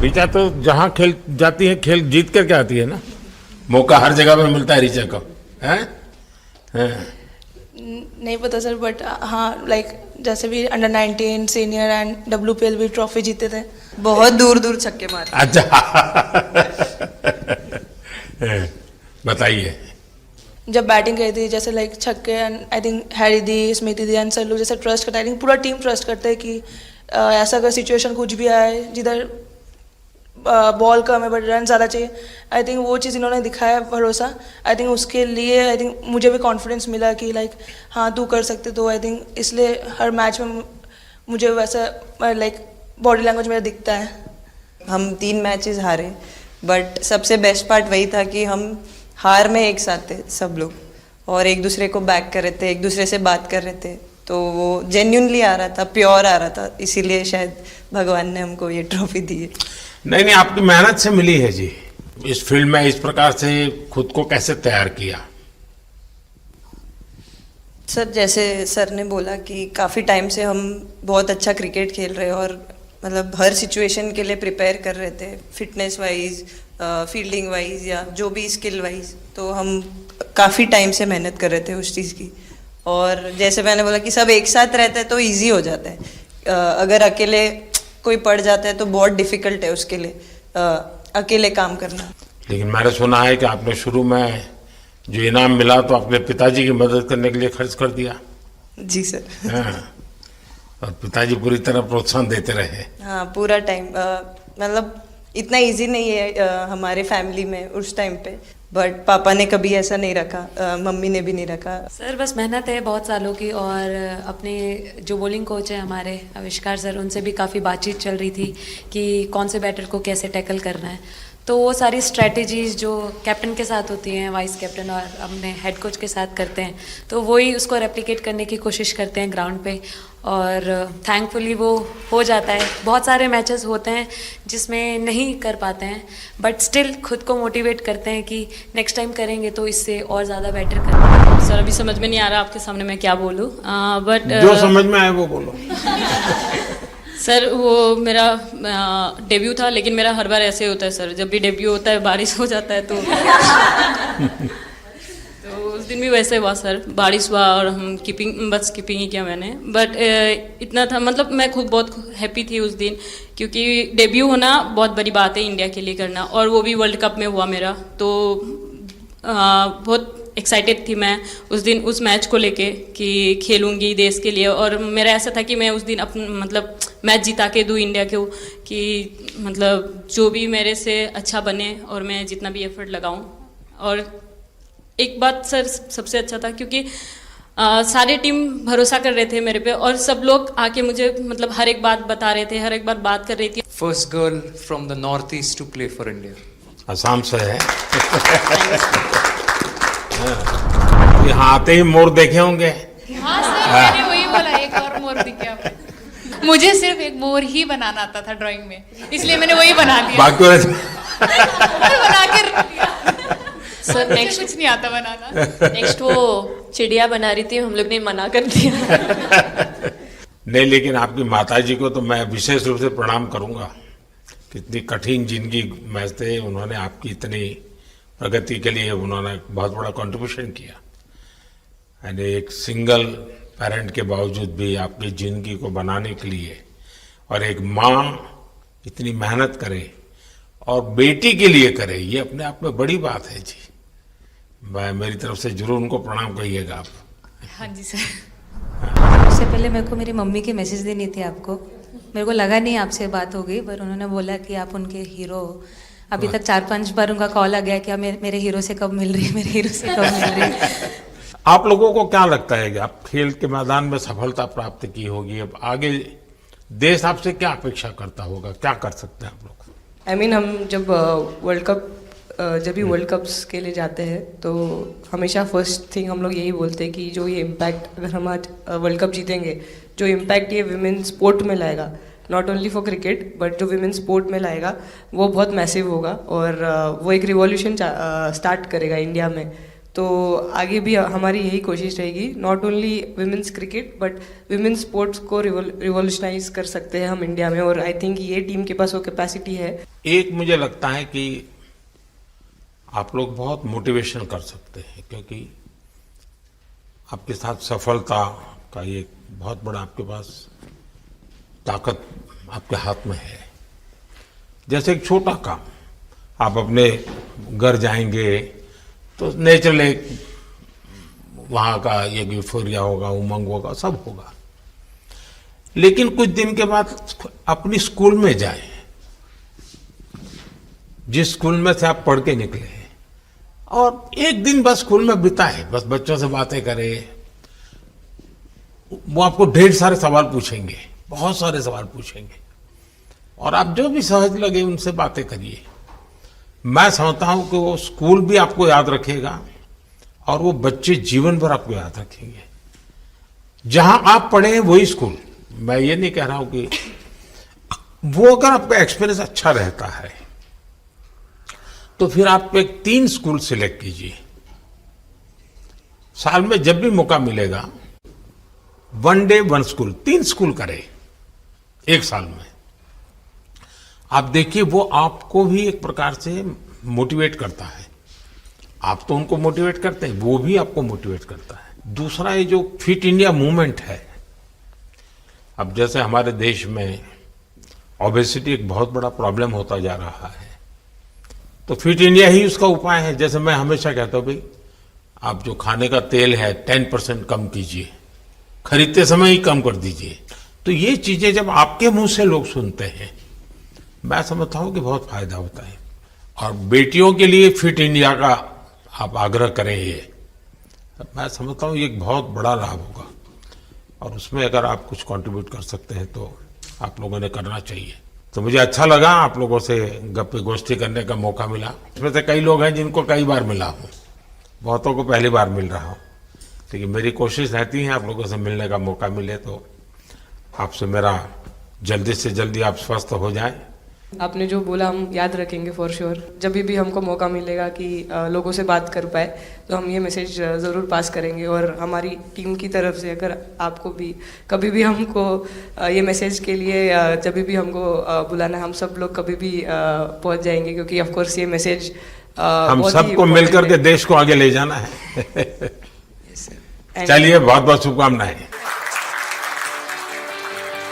ऋचा तो जहाँ खेल जाती है खेल जीत करके आती है ना, मौका हर जगह में मिलता है ऋचा को, हैं? हैं? नहीं पता सर, बट हाँ लाइक जैसे भी अंडर 19 सीनियर एंड WPL भी ट्रॉफी जीते थे। बहुत दूर दूर छक्के मारे। अच्छा बताइए। जब बैटिंग करी थी जैसे लाइक छक्के and I think Harry the, Smiti the and sir लोग जैसे ट्रस्ट करते हैं, आई थिंक पूरा टीम ट्रस्ट करते हैं कि ऐसा अगर सिचुएशन कुछ भी आए जिधर बॉल कम है बट रन ज़्यादा चाहिए, आई थिंक वो चीज़ इन्होंने दिखाया भरोसा। आई थिंक उसके लिए आई थिंक मुझे भी कॉन्फिडेंस मिला कि लाइक हाँ तू कर सकते, तो आई थिंक इसलिए हर मैच में मुझे वैसा लाइक बॉडी लैंग्वेज मेरा दिखता है। हम 3 मैचेस हारे, बट सबसे बेस्ट पार्ट वही था कि हम हार में एक साथ थे सब लोग, और एक दूसरे को बैक कर रहे थे, एक दूसरे से बात कर रहे थे, तो वो जेन्युइनली आ रहा था, प्योर आ रहा था, इसीलिए शायद भगवान ने हमको ये ट्रॉफी दी है। नहीं नहीं, आपकी मेहनत से मिली है जी। इस फील्ड में इस प्रकार से खुद को कैसे तैयार किया? सर जैसे सर ने बोला कि काफ़ी टाइम से हम बहुत अच्छा क्रिकेट खेल रहे हैं, और मतलब हर सिचुएशन के लिए प्रिपेयर कर रहे थे, फिटनेस वाइज, फील्डिंग वाइज या जो भी स्किल वाइज, तो हम काफ़ी टाइम से मेहनत कर रहे थे उस चीज़ की। और जैसे मैंने बोला कि सब एक साथ रहते हैं तो इजी हो जाता है, अगर अकेले कोई पड़ जाता है तो बहुत डिफिकल्ट है उसके लिए अकेले काम करना। लेकिन मैंने सुना है कि आपने शुरू में जो इनाम मिला तो अपने पिताजी की मदद करने के लिए खर्च कर दिया। जी सर। हाँ, और पिताजी पूरी तरह प्रोत्साहन देते रहे। हाँ पूरा टाइम, मतलब इतना इजी नहीं है हमारे फैमिली में उस टाइम पे, बट पापा ने कभी ऐसा नहीं रखा, मम्मी ने भी नहीं रखा। सर बस मेहनत है बहुत सालों की, और अपने जो बॉलिंग कोच है हमारे आविष्कार सर, उनसे भी काफ़ी बातचीत चल रही थी कि कौन से बैटर को कैसे टैकल करना है, तो वो सारी स्ट्रेटजीज जो कैप्टन के साथ होती हैं, वाइस कैप्टन और अपने हेड कोच के साथ करते हैं, तो वही उसको रेप्लिकेट करने की कोशिश करते हैं ग्राउंड पे, और थैंकफुली वो हो जाता है। बहुत सारे मैचेस होते हैं जिसमें नहीं कर पाते हैं, बट स्टिल खुद को मोटिवेट करते हैं कि नेक्स्ट टाइम करेंगे तो इससे और ज़्यादा बेटर करेंगे। सर अभी समझ में नहीं आ रहा आपके सामने मैं क्या बोलूँ, बट जो समझ में आए वो बोलो। सर वो मेरा डेब्यू था, लेकिन मेरा हर बार ऐसे होता है सर, जब भी डेब्यू होता है बारिश हो जाता है तो तो उस दिन भी वैसे हुआ सर, बारिश हुआ और हम बस कीपिंग ही किया मैंने, बट इतना था, मतलब मैं खुद बहुत हैप्पी थी उस दिन, क्योंकि डेब्यू होना बहुत बड़ी बात है इंडिया के लिए करना, और वो भी वर्ल्ड कप में हुआ मेरा, तो बहुत एक्साइटेड थी मैं उस दिन उस मैच को लेके कि खेलूंगी देश के लिए, और मेरा ऐसा था कि मैं उस दिन मतलब मैच जिता के दूँ इंडिया को, कि मतलब जो भी मेरे से अच्छा बने और मैं जितना भी एफर्ट लगाऊं। और एक बात सर सबसे अच्छा था क्योंकि सारे टीम भरोसा कर रहे थे मेरे पे, और सब लोग आके मुझे मतलब हर एक बात बता रहे थे, हर एक बात कर रही थी। First girl from the Northeast to play for India. Assam से है। यहाँ आते ही मोर देखे होंगे। हाँ सर, मैंने वही बोला, एक और मोर दिखा। मुझे सिर्फ एक मोर ही बनाना आता था ड्राइंग में, इसलिए मैंने वही बना दिया। बाकी बना के रख दिया। सर नेक्स्ट कुछ नहीं आता बनाना। नेक्स्ट वो चिड़िया बना रही थी, हम लोग ने मना कर दिया। नहीं, लेकिन आपकी माताजी को तो मैं विशेष रूप से प्रणाम करूंगा। कितनी कठिन जिंदगी में थे, उन्होंने आपकी इतनी प्रगति के लिए उन्होंने बहुत बड़ा कंट्रीब्यूशन किया। यानी एक सिंगल पेरेंट के बावजूद भी आपकी जिंदगी को बनाने के लिए, और एक माँ इतनी मेहनत करे और बेटी के लिए करे, ये अपने आप में बड़ी बात है जी। मैं मेरी तरफ से जरूर उनको प्रणाम कहिएगा आप। हाँ जी सर। उससे पहले मेरे को मेरी मम्मी की मैसेज देनी थी आपको, मेरे को लगा नहीं आपसे बात हो गई, पर उन्होंने बोला कि आप उनके हीरो हो। अभी तक 4-5 बार उनका कॉल आ गया कि मेरे हीरो से कब मिल रही है, मेरे हीरो से कब मिल रही है। आप लोगों को क्या लगता है कि आप खेल के मैदान में सफलता प्राप्त की होगी, अब आगे देश आपसे क्या अपेक्षा करता होगा, क्या कर सकते हैं आप लोग? I mean, हम जब जब भी वर्ल्ड कप्स के लिए जाते हैं तो हमेशा फर्स्ट थिंग हम लोग यही बोलते हैं कि जो ये इम्पैक्ट, अगर हम आज वर्ल्ड कप जीतेंगे, जो इम्पैक्ट ये विमेन स्पोर्ट में लाएगा, not only for cricket but जो विमेन स्पोर्ट में लाएगा, वो बहुत मैसिव होगा, और वो एक रिवॉल्यूशन स्टार्ट करेगा इंडिया में। तो आगे भी हमारी यही कोशिश रहेगी, not only women's cricket but women's sports को रिवॉल्यूशनाइज कर सकते हैं हम इंडिया में, और आई थिंक ये टीम के पास वो कैपेसिटी है। एक मुझे लगता है कि आप लोग बहुत मोटिवेशन कर सकते हैं, क्योंकि आपके साथ सफलता का ये बहुत बड़ा आपके पास ताकत आपके हाथ में है। जैसे एक छोटा काम, आप अपने घर जाएंगे तो नेचुरल एक वहाँ का एक यूफोरिया होगा, उमंग होगा, सब होगा। लेकिन कुछ दिन के बाद अपनी स्कूल में जाएं, जिस स्कूल में से आप पढ़ के निकले हैं, और एक दिन बस स्कूल में बिताए, बस बच्चों से बातें करें। वो आपको ढेर सारे सवाल पूछेंगे, बहुत सारे सवाल पूछेंगे, और आप जो भी सहज लगे उनसे बातें करिए। मैं समझता हूं कि वो स्कूल भी आपको याद रखेगा और वो बच्चे जीवन भर आपको याद रखेंगे। जहां आप पढ़े हैं वही स्कूल, मैं ये नहीं कह रहा हूं कि वो अगर आपका एक्सपीरियंस अच्छा रहता है तो फिर आप एक 3 स्कूल सिलेक्ट कीजिए। साल में जब भी मौका मिलेगा 1 डे 1 स्कूल, 3 स्कूल करें एक साल में। आप देखिए वो आपको भी एक प्रकार से मोटिवेट करता है। आप तो उनको मोटिवेट करते हैं, वो भी आपको मोटिवेट करता है। दूसरा ये जो फिट इंडिया मूवमेंट है, अब जैसे हमारे देश में ओबेसिटी एक बहुत बड़ा प्रॉब्लम होता जा रहा है, तो फिट इंडिया ही उसका उपाय है। जैसे मैं हमेशा कहता हूं भाई, आप जो खाने का तेल है 10% कम कीजिए, खरीदते समय ही कम कर दीजिए। तो ये चीजें जब आपके मुंह से लोग सुनते हैं, मैं समझता हूं कि बहुत फायदा होता है। और बेटियों के लिए फिट इंडिया का आप आग्रह करें, ये मैं समझता हूं ये एक बहुत बड़ा लाभ होगा, और उसमें अगर आप कुछ कंट्रीब्यूट कर सकते हैं तो आप लोगों ने करना चाहिए। तो मुझे अच्छा लगा आप लोगों से गप्पे गोष्ठी करने का मौका मिला। इसमें से कई लोग हैं जिनको कई बार मिला हूं, बहुतों को पहली बार मिल रहा हूं, लेकिन मेरी कोशिश रहती है आप लोगों से मिलने का मौका मिले तो आपसे मेरा जल्दी से जल्दी आप स्वस्थ हो जाएं। आपने जो बोला हम याद रखेंगे फॉर श्योर। जब भी हमको मौका मिलेगा कि लोगों से बात कर पाए तो हम ये मैसेज ज़रूर पास करेंगे, और हमारी टीम की तरफ से अगर आपको भी कभी भी हमको ये मैसेज के लिए जब भी हमको बुलाना, हम सब लोग कभी भी पहुंच जाएंगे, क्योंकि ऑफ कोर्स ये मैसेज हम सबको मिलकर के देश को आगे ले जाना है। चलिए, बहुत बहुत शुभकामनाएं।